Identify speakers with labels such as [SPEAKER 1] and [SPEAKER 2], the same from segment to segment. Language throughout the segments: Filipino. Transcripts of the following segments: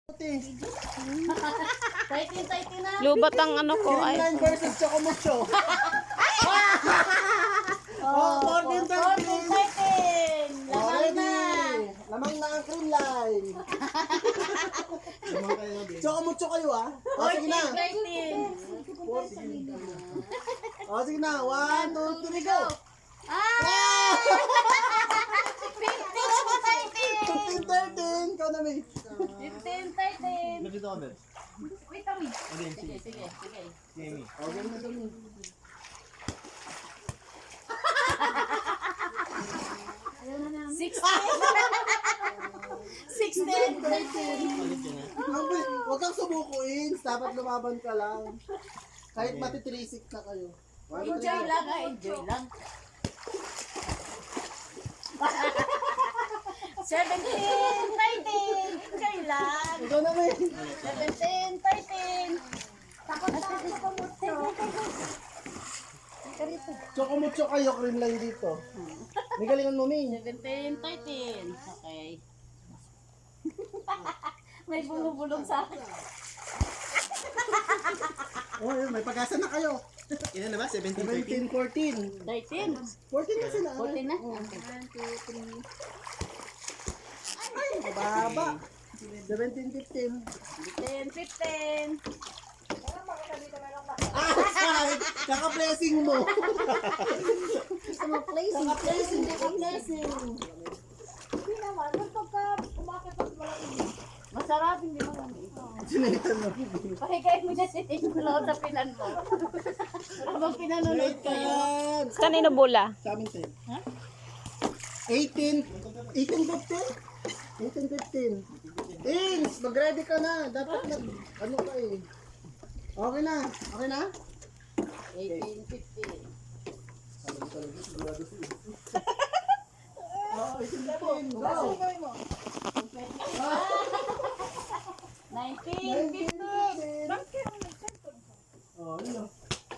[SPEAKER 1] Tightin na.
[SPEAKER 2] Lubat ang ano ko ay.
[SPEAKER 3] Green versus Chocomucho. Oh, 14, 13.
[SPEAKER 1] Lamang na.
[SPEAKER 3] Lamang na ang cream line. Chocomucho kayo ah. O sige na.
[SPEAKER 1] 13.
[SPEAKER 3] O sige na. 1, 2, 3, go.
[SPEAKER 1] Ah!
[SPEAKER 3] 15, 13. Ikaw na, May.
[SPEAKER 1] 15, 13.
[SPEAKER 4] Dito kami.
[SPEAKER 1] Wait a minute.
[SPEAKER 4] Okay,
[SPEAKER 1] Sige.
[SPEAKER 4] Jamie.
[SPEAKER 3] Okay na dumi.
[SPEAKER 1] Sixteen, 13.
[SPEAKER 4] Ulit yun na.
[SPEAKER 3] Huwag kang sumukuin. Dapat lumaban ka lang. Kahit matitrisik na kayo.
[SPEAKER 1] Enjoy lang enjoy lang. 17, 13. Enjoy lang.
[SPEAKER 3] Ikaw na, May.
[SPEAKER 1] 17, 13. Takot na ako kumuto.
[SPEAKER 3] Chocomucho kayo, cream line dito. May galingan mo, May.
[SPEAKER 1] 17, 13. Okay. May bulong-bulong sa akin.
[SPEAKER 3] Oh, yun, may pag-asa na kayo.
[SPEAKER 4] Ilan na ba? 17, 13?
[SPEAKER 3] 17, 14.
[SPEAKER 1] 13.
[SPEAKER 3] 14 na sila.
[SPEAKER 1] 14 na?
[SPEAKER 3] Oo.
[SPEAKER 1] Okay. 1, 2, 3.
[SPEAKER 3] Mababa. 17, 15.
[SPEAKER 1] 10, 15.
[SPEAKER 3] Ah, kaka-blessing mo.
[SPEAKER 1] Placing.
[SPEAKER 3] Kaka-blessing.
[SPEAKER 1] Masarap, hindi mo lang.
[SPEAKER 3] Sinaitan mo.
[SPEAKER 1] Pakikay mo na si Tino sa pinan mo. Habang pinanonood kayo.
[SPEAKER 3] Sinaitan.
[SPEAKER 2] Kanino bola?
[SPEAKER 3] Sa amin, 10. 18, 15. Tings, mag-ready ka na. Dapat ano ka eh. Okay na. Okay na?
[SPEAKER 1] 18, 15.
[SPEAKER 3] Oo, 18, 15. Go.
[SPEAKER 1] 19, 15.
[SPEAKER 3] Oh, yun o.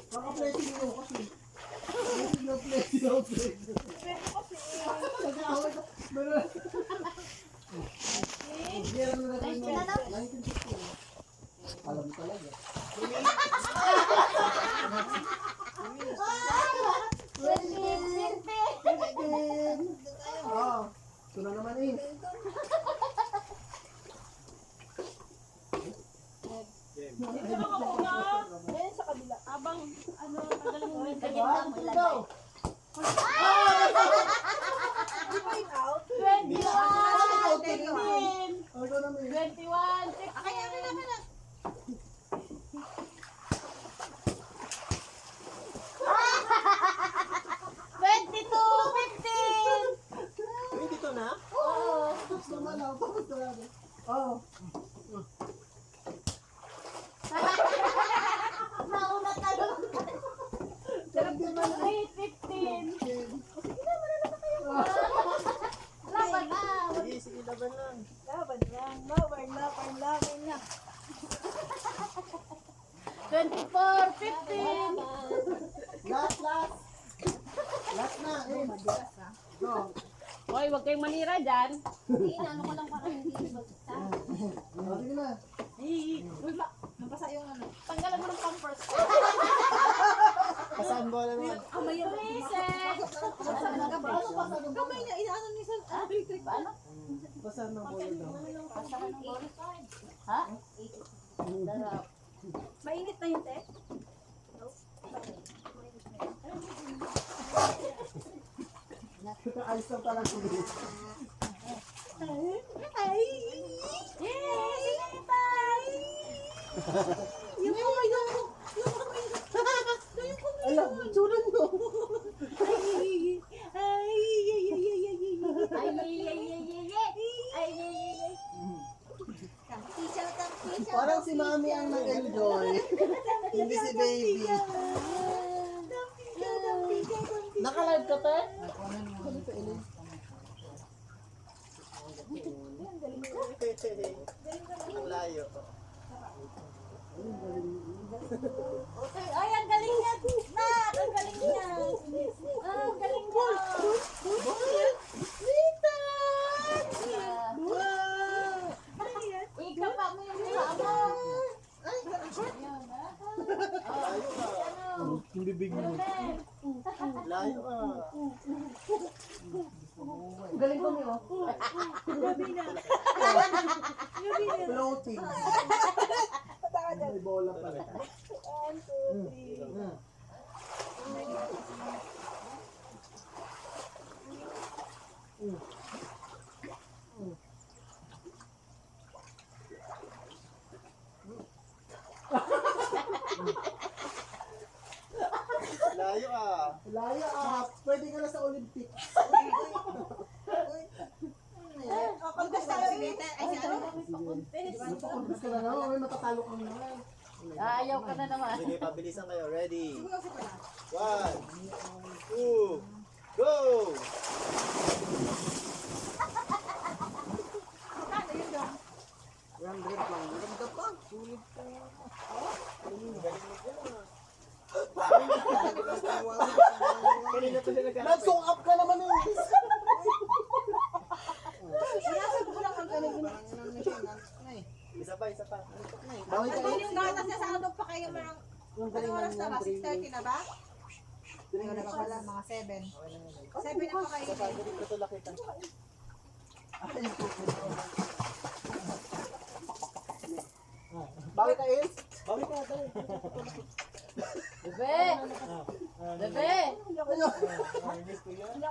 [SPEAKER 3] Kaka-blessing mo kasi. Blessing. Alam mo talaga.
[SPEAKER 1] 20.
[SPEAKER 3] Oo. Ito na naman eh.
[SPEAKER 1] Abang, ano, tagal mo yung
[SPEAKER 3] One, two, go.
[SPEAKER 1] 21, 15.
[SPEAKER 3] Oh, ito naman eh.
[SPEAKER 1] 21, 16.
[SPEAKER 4] Uy, dito na?
[SPEAKER 3] Tapos naman lang. Tapos naman. Oo.
[SPEAKER 1] Nauna tayo. 15. Laban na.
[SPEAKER 4] Sige, laban lang.
[SPEAKER 1] Laban lang. 24, 15.
[SPEAKER 3] Last. Last na. Eh. Go.
[SPEAKER 2] Hoy, wag kayong manira dyan.
[SPEAKER 1] Ano ko lang para hindi bagta.
[SPEAKER 3] Oh, sige na.
[SPEAKER 1] Wala. Nabasa yung ano. Tanggalan mo ng pampers.
[SPEAKER 4] Kasaan bola naman?
[SPEAKER 1] Kamay yung reset. Kamay niya, inaano niya sa electric. Paano?
[SPEAKER 3] Basahan ng bola daw.
[SPEAKER 1] Pasahan ng bola. Ha? Darap. Mainit na yung te?
[SPEAKER 3] Ayos lang pala ko.
[SPEAKER 1] Ay! Yay! Sinitay! Yung kamay daw! Yung kamay daw! Yung kamay daw!
[SPEAKER 3] Alam, tsunan mo. Parang si mami ang nag-enjoy. Hindi si baby. Naka-live ka pa?
[SPEAKER 4] Ang layo.
[SPEAKER 1] Ay, ang galing niya! Nak! Ang galing niya! Ang galing niya! Ika pa mo
[SPEAKER 3] bibig mo.
[SPEAKER 4] Layo ah.
[SPEAKER 3] Galing ko niyo. Floating. May bola pa rin.
[SPEAKER 4] Layo ah.
[SPEAKER 3] Laya ah. Pwede ka na sa Olympics. Napakuntas ka na naman. May matatalo kang naman.
[SPEAKER 2] Ayaw ka na naman.
[SPEAKER 4] Sige, pabilisan kayo. Ready? 1, 2, go! Kanina pa siya nagkakape.
[SPEAKER 3] Nag-song up ka naman eh.
[SPEAKER 4] Isa pa, isa pa.
[SPEAKER 3] Bawal ka
[SPEAKER 1] Yung gatas niya sa ano pa kayo marang... Anong oras na ba? 6:30 na ba? Ayun na pala, mga 7. 7 na pa kayo.
[SPEAKER 4] Tutulak kita.
[SPEAKER 3] Bawal ka is. Bawal ka dali.
[SPEAKER 2] Bebe! Bebe!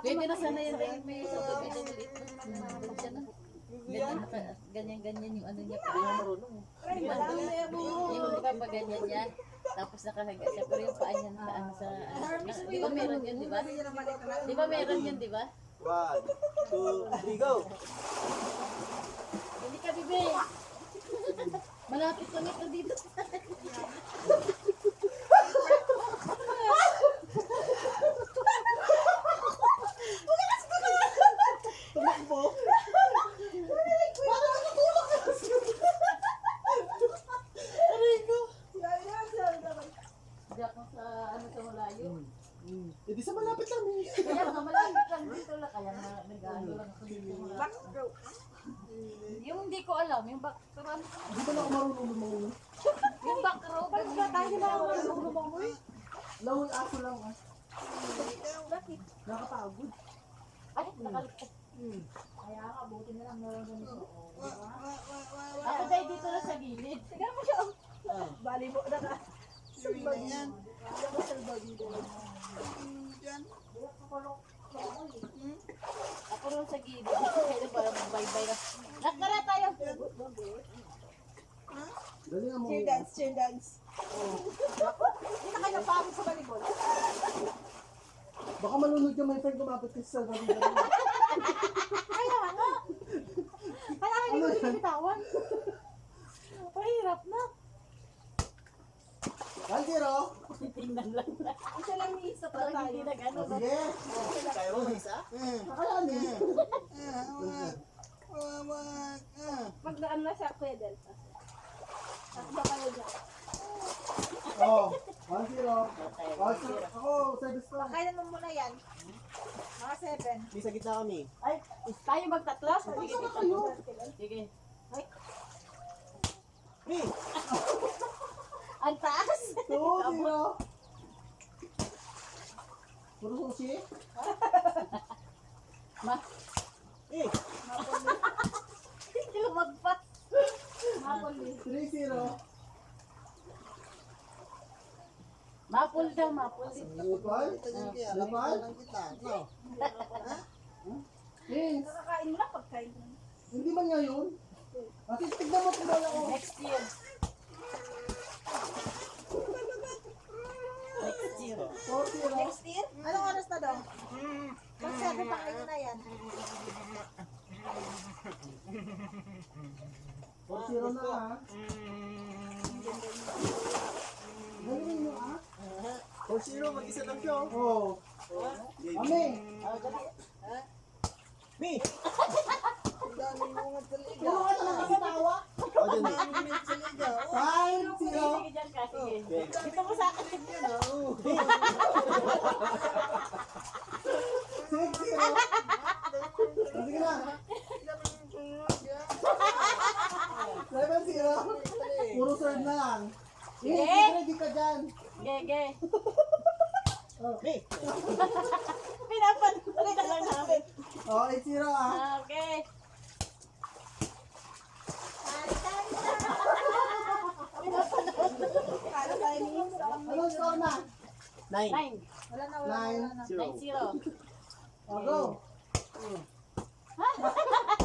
[SPEAKER 2] Pwede na sana yun dahil may sa bebe na maliit na. Ganyan-ganyan yung ano niya. Yung di ba pa ganyan niya? Tapos nakahaga siya. Pero yung paa niya sa ano sa... Di ba meron yun, di ba? Di ba meron yun, di ba?
[SPEAKER 4] 1, 2, 3, go!
[SPEAKER 2] Hindi ka, bebe! Malapit lang ito dito.
[SPEAKER 3] Tumakbo.
[SPEAKER 2] Hindi ako sa ano sa malayo.
[SPEAKER 3] Hindi sa malapit lang eh.
[SPEAKER 2] Kaya nga malapit lang dito lang. Kaya nga nag-ano lang ako dito. Yung hindi ko alam, yung back row.
[SPEAKER 3] Hindi ba na ako marunong lumangoy?
[SPEAKER 2] Yung back row. Bakit ba tayo na ako marunong lumangoy?
[SPEAKER 3] Langoy ako lang ah. Nakapagod.
[SPEAKER 2] Ay, nakalikot.
[SPEAKER 1] Kaya ka, buti na lang meron ganito.
[SPEAKER 2] Ako dahil dito na sa gilid.
[SPEAKER 1] Tignan mo siya. Bali mo na ka. Salbagi. Tignan mo salbagi.
[SPEAKER 2] Ako rin sa gilid. Kaya ba bye-bye na. Nakara tayo.
[SPEAKER 3] Dali nga mo.
[SPEAKER 1] Cheer dance, cheer dance. Hindi na kayo napagod sa volleyball.
[SPEAKER 3] Baka malunod ka my friend kumapit ka sa salbagi.
[SPEAKER 1] Kaya nga. Kaya nga hindi ko bitawan. Mahirap na.
[SPEAKER 3] Algero.
[SPEAKER 2] Tingnan lang.
[SPEAKER 1] Isa lang ni isa pa
[SPEAKER 2] Parang hindi
[SPEAKER 1] tayo.
[SPEAKER 2] nag-ano.
[SPEAKER 3] Sige.
[SPEAKER 4] Kaya mo isa?
[SPEAKER 3] Nakalami.
[SPEAKER 1] Magdaan na siya, Kuya Delta. At ba kayo dyan?
[SPEAKER 3] Oh, 1-0. Ako, service ko.
[SPEAKER 1] Kailan mo muna yan? Mga 7.
[SPEAKER 4] Di sa gitna kami.
[SPEAKER 2] Ay, tayo magtatlo? Sige, dito. Sige.
[SPEAKER 4] Mi!
[SPEAKER 2] Ang taas.
[SPEAKER 3] 2-0. Puro sushi?
[SPEAKER 4] Eh!
[SPEAKER 2] Hindi lumagpas.
[SPEAKER 3] 3-0.
[SPEAKER 2] Mapul daw, mapul.
[SPEAKER 3] Lipal? Lipal? Vince,
[SPEAKER 1] Nakakain mo na pagkain mo.
[SPEAKER 3] hindi man ngayon. At tignan mo kung wala ko.
[SPEAKER 2] Next year. Next year.
[SPEAKER 3] 4-0.
[SPEAKER 1] Next year? Anong oras na daw? Pag 7 pa kayo na yan.
[SPEAKER 3] 4-0 na ha. Galing mo ha?
[SPEAKER 4] 4-0, mag-isa lang siya.
[SPEAKER 3] Oo. Mami!
[SPEAKER 4] Mi!
[SPEAKER 3] Puro ka naman kasi tawa.
[SPEAKER 4] O, dyan.
[SPEAKER 3] 5-0.
[SPEAKER 2] Sige dyan ka, sige. Dito mo sa akin.
[SPEAKER 3] 6-0. Sige na. 7-0. Puro serve na lang.
[SPEAKER 2] Sige.
[SPEAKER 3] Ready ka dyan.
[SPEAKER 2] Gege.
[SPEAKER 4] Hey!
[SPEAKER 2] Pinapanood na lang namin.
[SPEAKER 3] Oh, 8-0 ah.
[SPEAKER 2] Okay.
[SPEAKER 1] Kala tayo ni
[SPEAKER 3] Anong score na?
[SPEAKER 4] 9.
[SPEAKER 2] 9.
[SPEAKER 1] Wala na, wala na.
[SPEAKER 2] 9-0.
[SPEAKER 3] Oh, go.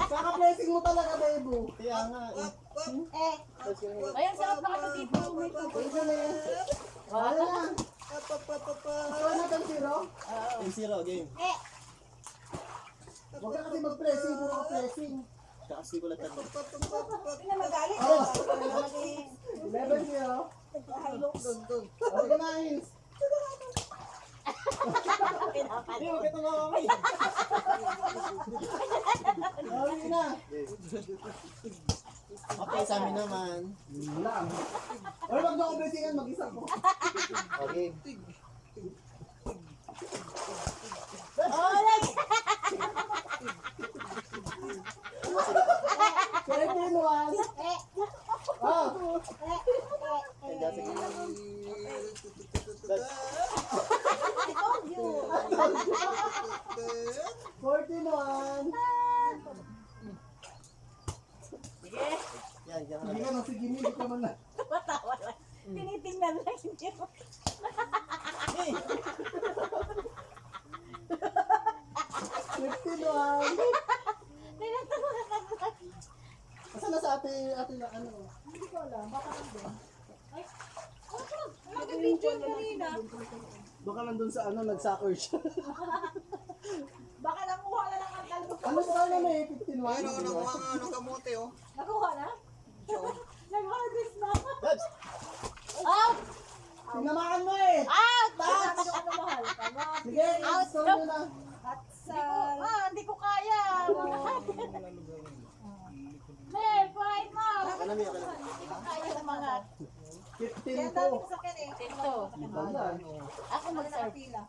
[SPEAKER 3] Kaka-blessing mo talaga, Bebo.
[SPEAKER 4] Kaya nga.
[SPEAKER 1] Eh,
[SPEAKER 2] Ayan, sarap na kami dito.
[SPEAKER 3] Pwede na yan. Wala na. Score na 10-0.
[SPEAKER 4] 10-0 game.
[SPEAKER 3] Huwag ka kasi mag-pressing, puro ka pressing.
[SPEAKER 4] Kakasi ko lang tayo.
[SPEAKER 1] hindi na magalit.
[SPEAKER 3] Oh. 11-0.
[SPEAKER 1] Doon.
[SPEAKER 3] Okay na, Ins.
[SPEAKER 4] Hindi, huwag ito nga kami.
[SPEAKER 3] Okay na.
[SPEAKER 4] Okay, sa amin naman.
[SPEAKER 3] Wala. Or wag na ako blessingan, mag-isa ko.
[SPEAKER 4] Okay.
[SPEAKER 2] Oh, yan.
[SPEAKER 3] 13-1. Oh.
[SPEAKER 4] Kaya sige.
[SPEAKER 1] I told you.
[SPEAKER 3] 14-1.
[SPEAKER 2] Sige.
[SPEAKER 4] Yan, yan.
[SPEAKER 3] Hindi ka nang sige, hindi ka man na.
[SPEAKER 2] Matawa lang. Tinitingnan lang niyo.
[SPEAKER 4] Hey!
[SPEAKER 3] 15-1.
[SPEAKER 2] Tinatawa lang.
[SPEAKER 3] Asa na sa ate na ano?
[SPEAKER 1] Hindi ko alam. Baka nandun. Ay, nag-video kanina.
[SPEAKER 3] Baka nandun sa ano, nag-soccer siya.
[SPEAKER 1] Baka nakuha na lang ang kalbo.
[SPEAKER 3] Ano ba na may 15-1?
[SPEAKER 1] Nakuha na? Nag-harvest na.
[SPEAKER 4] Labs!
[SPEAKER 2] Out!
[SPEAKER 3] Tinamaan mo eh!
[SPEAKER 2] Out!
[SPEAKER 1] Ano ano mahal? Tama.
[SPEAKER 3] Sige, score mo na.
[SPEAKER 1] At sa...
[SPEAKER 2] Hindi ko kaya. Mer, kuhain mo.
[SPEAKER 4] Ano mo yun?
[SPEAKER 2] Hindi ko kaya umangat.
[SPEAKER 1] 10
[SPEAKER 3] 15
[SPEAKER 1] dami
[SPEAKER 3] po.
[SPEAKER 1] ko sa akin eh.
[SPEAKER 2] Ito.
[SPEAKER 3] Ayan.
[SPEAKER 2] Ako mag-serve.
[SPEAKER 1] Pila.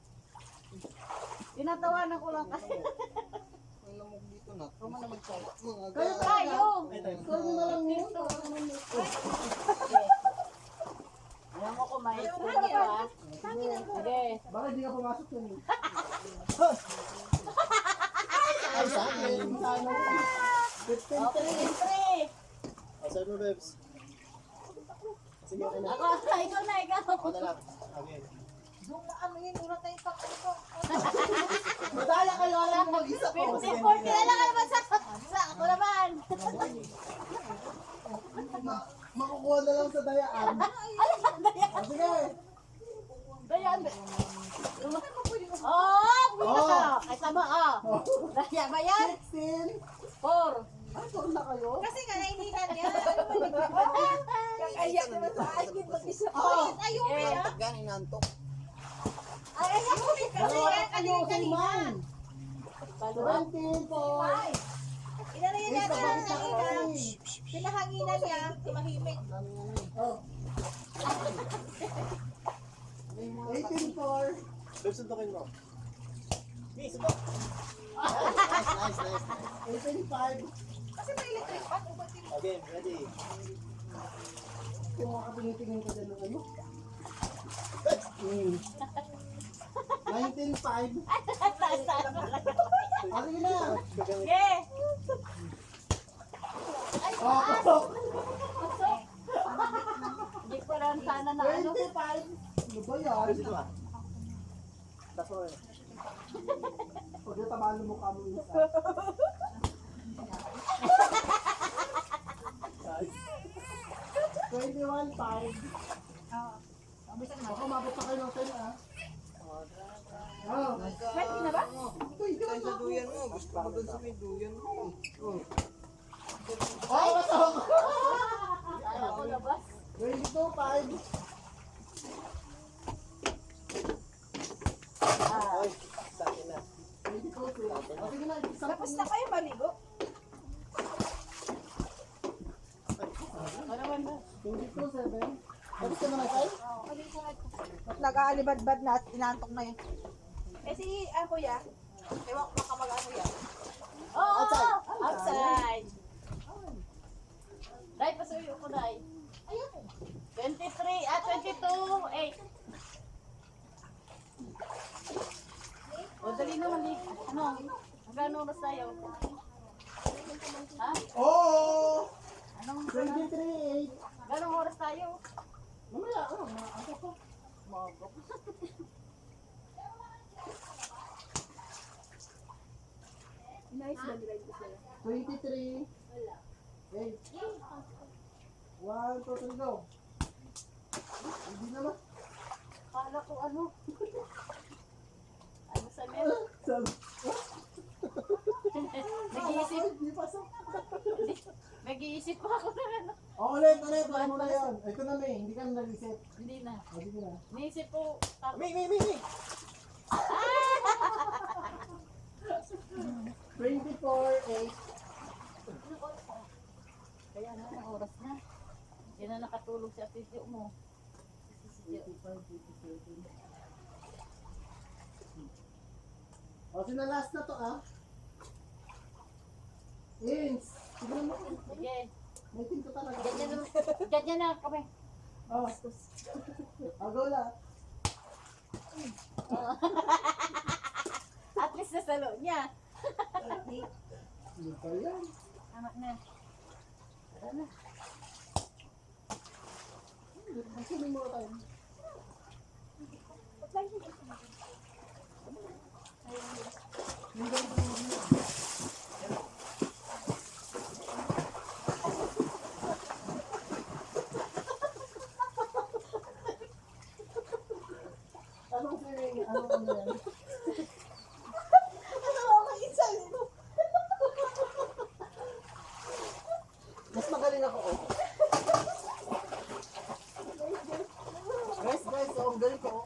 [SPEAKER 2] Tinatawanan ko lang kasi.
[SPEAKER 3] Kaya
[SPEAKER 2] Tayo.
[SPEAKER 3] score mo na lang yun.
[SPEAKER 2] Alam mo kumain ko ha. Sige.
[SPEAKER 3] Baka hindi ka pumasok yun.
[SPEAKER 4] Ay, sa akin.
[SPEAKER 3] Ano? 15-3.
[SPEAKER 2] Okay, 3.
[SPEAKER 4] Oh, sabi mo, Babs. Sige, okay na.
[SPEAKER 2] Ako, ikaw na, ikaw.
[SPEAKER 4] Ako na lang. Okay.
[SPEAKER 1] Doon na ano yun, ulat na yung pang-ano ko.
[SPEAKER 3] Madaya kayo, alam mo mag-isa ko.
[SPEAKER 2] 50, 40 na lang ka naman sa ako naman.
[SPEAKER 3] Makukuha na lang sa dayaan. Oh, sige.
[SPEAKER 2] Dayan. Oh,
[SPEAKER 3] Oh.
[SPEAKER 2] ay sama ah. Daya ba yan?
[SPEAKER 3] 16.
[SPEAKER 2] 4.
[SPEAKER 3] Ay, score na kayo.
[SPEAKER 1] Kasi nga, nainitan niya. Ano ba nagkakaya? Kakaya naman sa akin mag-isa.
[SPEAKER 3] Oh.
[SPEAKER 1] Ayaw mo
[SPEAKER 2] Eh.
[SPEAKER 1] siya. Ay, ayaw mo rin kasi.
[SPEAKER 3] Dalawa
[SPEAKER 1] Kaya
[SPEAKER 3] pa kayo,
[SPEAKER 1] kanina.
[SPEAKER 3] Simon. 17 po.
[SPEAKER 1] Inano yun natin
[SPEAKER 3] Bakit
[SPEAKER 1] ang
[SPEAKER 3] ako
[SPEAKER 1] kanina.
[SPEAKER 3] eh?
[SPEAKER 1] Pinahanginan niya, tumahimik.
[SPEAKER 3] Oh. 18-4.
[SPEAKER 4] Babs, suntukin mo. Hey, suntok! Nice, nice.
[SPEAKER 3] 18-5.
[SPEAKER 1] Kasi may electric pan. Ubatin mo.
[SPEAKER 4] Okay, ready.
[SPEAKER 3] Kung makapinitingin ko dyan ng ano.
[SPEAKER 4] Babs!
[SPEAKER 3] 19-5. Ah, sige na.
[SPEAKER 2] Sige.
[SPEAKER 3] Oh.
[SPEAKER 2] Hindi ko lang sana na ano.
[SPEAKER 3] 25. Ano ba yan?
[SPEAKER 4] Babs, ito ah. Taas mo yun.
[SPEAKER 3] Pag natabalo mo ka mo isa.
[SPEAKER 4] Nice.
[SPEAKER 3] 21-5. Baka umabot pa kayo ng 10 ah. Oh.
[SPEAKER 2] Pwede na ba?
[SPEAKER 3] Oh, pasok!
[SPEAKER 2] Ako labas.
[SPEAKER 3] 22-5.
[SPEAKER 4] Ay, sa akin na.
[SPEAKER 3] 22-6. Oh, sige na, isang
[SPEAKER 1] Tapos na kayo maligo.
[SPEAKER 2] Ano naman ba?
[SPEAKER 3] 22-7. Tapos ka naman tayo?
[SPEAKER 1] At nag-aalibad-bad na at inantok na yun. Eh si, kuya, ewan ko baka mag-ano yan.
[SPEAKER 2] Oh, outside. Dai, pasuyo ko, Dai. 23, 22, 8. Magkano oras tayo? Ha?
[SPEAKER 3] Oo!
[SPEAKER 2] Anong
[SPEAKER 3] 23.
[SPEAKER 2] Ganong oras tayo?
[SPEAKER 3] Mamaya, ako pa.
[SPEAKER 2] Mago.
[SPEAKER 4] Nice mag-ride ko sila.
[SPEAKER 3] 23. Wala. Okay. 1, 2, 3, go. Hindi naman.
[SPEAKER 2] Kala ko ano? Ano sa men?
[SPEAKER 3] Sabi.
[SPEAKER 2] Nag-iisip.
[SPEAKER 3] Hindi pasok.
[SPEAKER 2] Nag-iisip pa ako na ano.
[SPEAKER 3] Ulit. Ano na yan? Ito na, May. Hindi ka na nag-isip.
[SPEAKER 2] Hindi na.
[SPEAKER 3] Sige na.
[SPEAKER 2] Naisip ko. Tapos.
[SPEAKER 3] May. 24, 8.
[SPEAKER 2] Kaya na, ang oras na. Hindi na nakatulog si Atityo mo.
[SPEAKER 3] 85, 87. O, sinalas na to, ah. Ins. Sige na mo.
[SPEAKER 2] Sige.
[SPEAKER 3] May tinto talaga.
[SPEAKER 2] Ganyan na kami.
[SPEAKER 3] Oh. Agaw lang.
[SPEAKER 2] At least nasalo niya.
[SPEAKER 3] Hindi pa yan.
[SPEAKER 2] Tama na. Tara na.
[SPEAKER 3] Magsuming mo tayo. Anong swimming? Anong ano yan? Mas magaling ako, oh. Guys, oh, ang galing ko, oh.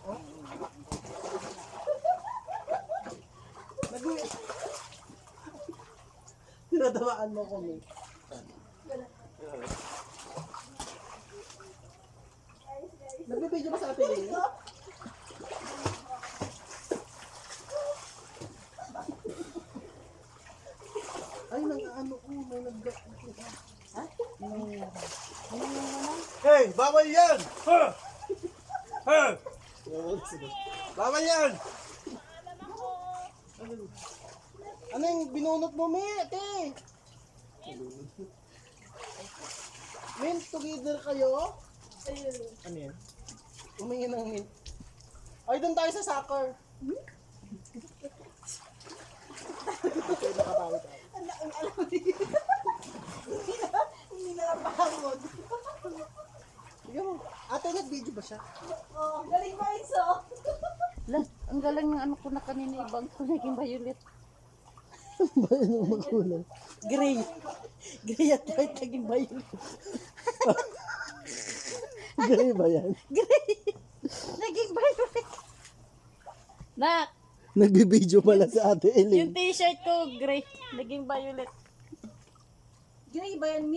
[SPEAKER 3] Tinadawaan mo ko, May. Nagbibideo ba sa atin eh? Ay, nang-ano ko, may Ha?
[SPEAKER 5] Hey, bawal yan! Ha! Ha! Bawal yan!
[SPEAKER 3] Ano yung binunot mo, May? Ate! Mint, together kayo? Ano yan? Umingin ng mint. Ay, doon tayo sa soccer. Ito yung nakabawi tayo.
[SPEAKER 1] Hindi na lang pahangod.
[SPEAKER 3] Tignan mo. Ate, nag-video ba siya?
[SPEAKER 1] Oh, galing mo Enzo.
[SPEAKER 2] Lang, ang galing ng ano ko na kanina ibang ko naging violet.
[SPEAKER 3] Ba yun ang magkulay?
[SPEAKER 2] Gray. Gray at white naging violet.
[SPEAKER 3] Gray ba yan?
[SPEAKER 2] Gray. Naging violet. Nak,
[SPEAKER 3] Nagbibideo pala sa ate
[SPEAKER 2] yung
[SPEAKER 3] Elaine.
[SPEAKER 2] t-shirt ko gray, naging violet.
[SPEAKER 1] Gray ba yan, Mi?